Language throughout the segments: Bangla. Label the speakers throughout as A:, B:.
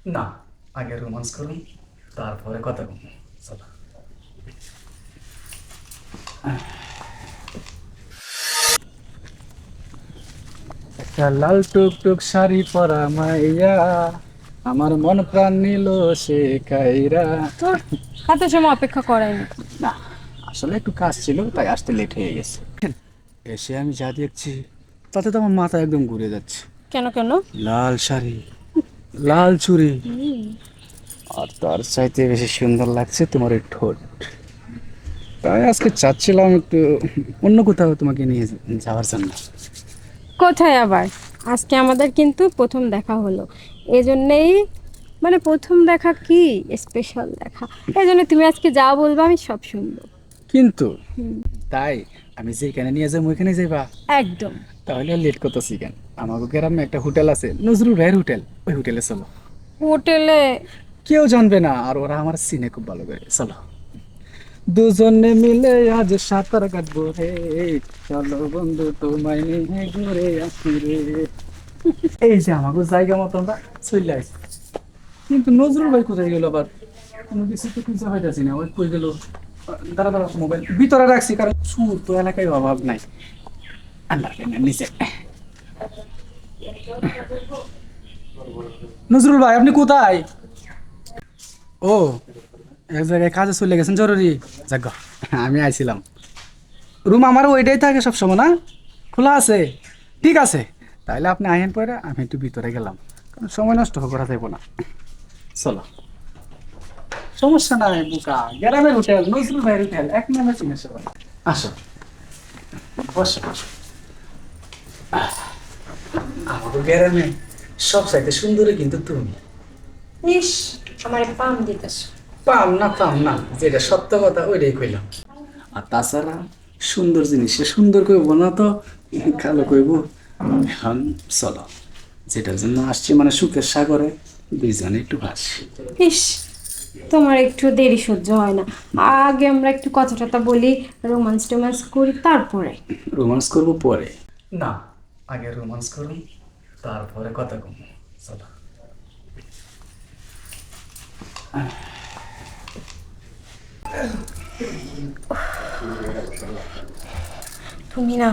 A: না, আগে রোমান্স করুন, তারপরে কথা বলুন। চলো। একটা লাল টুকটুক শাড়ি পরা মাইয়া, আমার মন প্রাণ নিল সে কাইরা।
B: তোর এত সময় অপেক্ষা করায়নি।
A: না, আসলে একটু কাজ ছিল, তাই আসতে লেট হয়ে গেছে। এসে আমি যা দেখছি তাতে তো আমার মাথা একদম ঘুরে যাচ্ছে।
B: কেন কেন?
A: লাল শাড়ি, লাল চুড়ি, আর তার চাইতে বেশি সুন্দর লাগছে তোমার ওই ঠোঁট। তাই আজকে চাচ্ছিলাম একটু অন্য কোথাও তোমাকে নিয়ে যাওয়ার জন্য।
B: কোথায় আবার? আজকে আমাদের কিন্তু প্রথম দেখা হলো, এজন্যই মানে প্রথম দেখা কি স্পেশাল দেখা, এই জন্য তুমি আজকে যা বলবে আমি সব শুনবো।
A: কিন্তু তাই আমি যেখানে নিয়ে যাবো ওইখানে যাইবা?
B: একদম।
A: তাহলে লেট করতেছি কেন? আমাকে গ্রামে একটা হোটেল আছে, নজরুল ভাইয়ের হোটেল, ওই হোটেলে চলো।
B: হোটেলে?
A: কেউ জানবে না, আর ওরা আমার সিনে খুব ভালো করে। চলো, দুজনে মিলে আজ সাঁতার কাটবো রে, চলো বন্ধু তোমায় নিয়ে ঘুরে আসি রে। এই যে আমাকে জায়গা মতো আমরা চলে আসি, কিন্তু নজরুল ভাই কোথায় গেল আবার? কোনো কিছু তো খুঁজে পাইতেছি না, ওই কই গেল? দাঁড়া দাঁড়া, মোবাইল ভিতরে রাখছি, কারণ চুর তো এলাকায় অভাব নাই। আল্লাহ নিচে। নজরুল ভাই, আপনি কোথায়? ও, এক জায়গায় কাজে চলে গেছেন জরুরি। যাক, আমি আইছিলাম। রুম আমার ওইটাই থাকে সবসময় না? খোলা আছে? ঠিক আছে, তাহলে আপনি আইন পরে আমি একটু ভিতরে গেলাম, কারণ সময় নষ্ট করা যাবো না। চলো। সমস্যা নাই বুকা, গ্রামের হোটেল, নজরুল ভাইয়ের হোটেল, এক নামে চিনে সবাই। আসো, বসো বসো। আমাকে গ্রামে সব চাইতে সুন্দরী কিন্তু তুমি।
B: ইস, আমারে পাম দিতেছ।
A: পাম না পাম না, যেটা সত্য কথা ওইটাই কইলাম। আর তাছাড়া সুন্দর জিনিস সে সুন্দর কইব না তো কালো কইব। এখন চলো, যেটার জন্য আসছি মানে সুখের সাগরে দুইজনে একটু ভাসি।
B: ইস, তোমার একটু দেরি সহ্য হয় না? আগে আমরা একটু কথা টথা বলি, রোমান্স টোমান্স করি তারপরে।
A: রোমান্স করব পরে। না, আগে রোমান্স করুন, তারপরে কথা কম। চলো।
B: তুমি না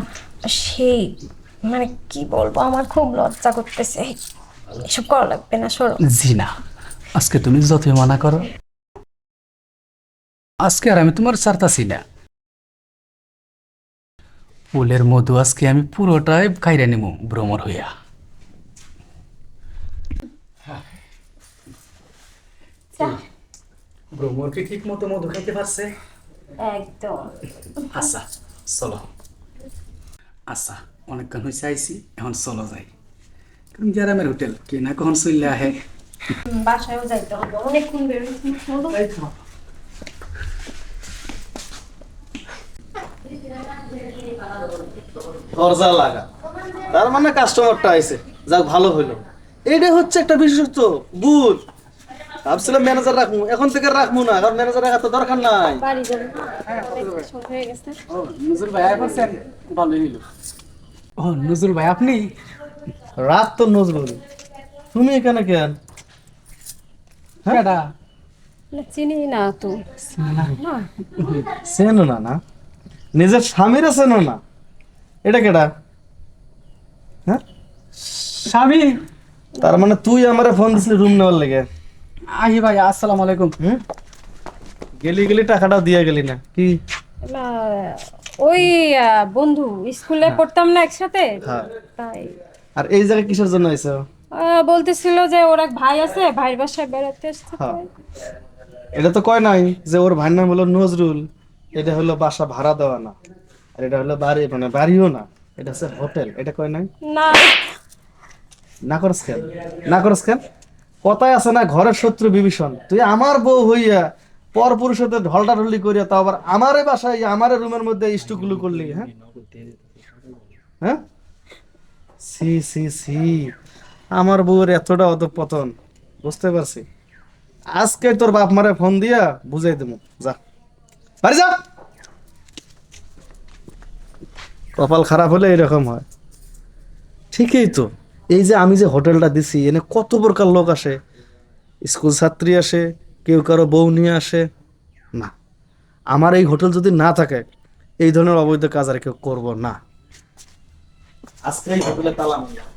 B: সেই মানে কি বলবো, আমার খুব লজ্জা করতেছে। এসব করা লাগবে না, সরো।
A: জি না, আজকে তুমি যতই মানা করো, আজকে আর আমি তোমার ছাড়তাছি না। ফুলের মধু আজকে আমি পুরোটাই খাইরে নিব ভ্রমর হইয়া। ভ্রমর কি ঠিক মতো মধু খাইতে পারছে?
B: একদম।
A: আচ্ছা, চলো। আচ্ছা, অনেকক্ষণ হয়েছে আইছি, এখন চলো যাই। কারণ গ্রামের হোটেল কে না কখন চললে আহে।
B: বাসায়ও যাইতে হবে, অনেকক্ষণ বেরোচ্ছি।
C: দরজা লাগা, তার মানে কাস্টমারটা আইছে, যাক ভালো হইলো। এইটা হচ্ছে একটা বিশেষত্ব। বুঝ, ভাবছিলাম ম্যানেজার রাখবো, এখন থেকে রাখবো না, কারণ ম্যানেজার রাখার তো দরকার নাই।
B: বাড়ি যাবো, সময় হয়ে গেছে।
A: ও নজরুল ভাই আইছেন, ভালোই হইলো। ও নজরুল ভাই আপনি?
C: রাত তো নজরুল, তুমি এখানে কেন? হ্যাঁ?
A: কেডা?
B: না, চিনি না তো। না।
C: চেনো না? না নিজের স্বামীরা চেনো না? এটা কেডা? হ্যাঁ,
A: স্বামী?
C: তার মানে তুই আমারে ফোন দিছিলি রুম নেওয়ার লেগে?
A: আহি ভাই, আসসালামু আলাইকুম।
C: হুম, গেলি গেলি টাকাটাও দিয়ে গেলি না কি?
B: না, ওই বন্ধু, স্কুলে পড়তাম না একসাথে,
C: হ্যাঁ।
B: তাই
C: আর এই জায়গায় কিসের জন্য আইছো?
B: বলতেছিল যে ওর এক ভাই আছে, ভাইয়ের বাসায় বেড়াতে আসছে,
C: হ্যাঁ,
B: তাই।
C: এটা তো কয় নাই যে ওর ভাইয়ের নাম হলো নজরুল, এটা হলো বাসা ভাড়া দেওয়া না, আর এটা হলো বাড়ি, মানে বাড়িও না, এটা হচ্ছে হোটেল, এটা কয় নাই?
B: না।
C: না করস কেন? না করস কেন? কথায় আছে না, ঘরের শত্রু বিভীষণ, তুই আমার বউ হইয়া পর পুরুষের ঢলটা ঢলি করিয়া, তাও আবার আমারে বাসায় আমারে রুমের মধ্যে ইষ্টুকুলু করলি? হ্যাঁ, হ্যাঁ, সি সি সি, আমার বউয়ের এতটা অধঃপতন বুঝতে পারছি। আজকে তোর বাপ মারে ফোন দিয়া বুঝাই দেবো, যা বাড়ি যা। কপাল খারাপ হলে এরকম হয়। ঠিকই তো, এই যে আমি যে হোটেলটা দিছি এনে কত প্রকার লোক আসে, স্কুল ছাত্রী আসে, কেউ কারো বউ নিয়ে আসে। না, আমার এই হোটেল যদি না থাকে এই ধরনের অবৈধ কাজ আর কেউ করবো না। আজকে এই হোটেলে তালা মারলাম।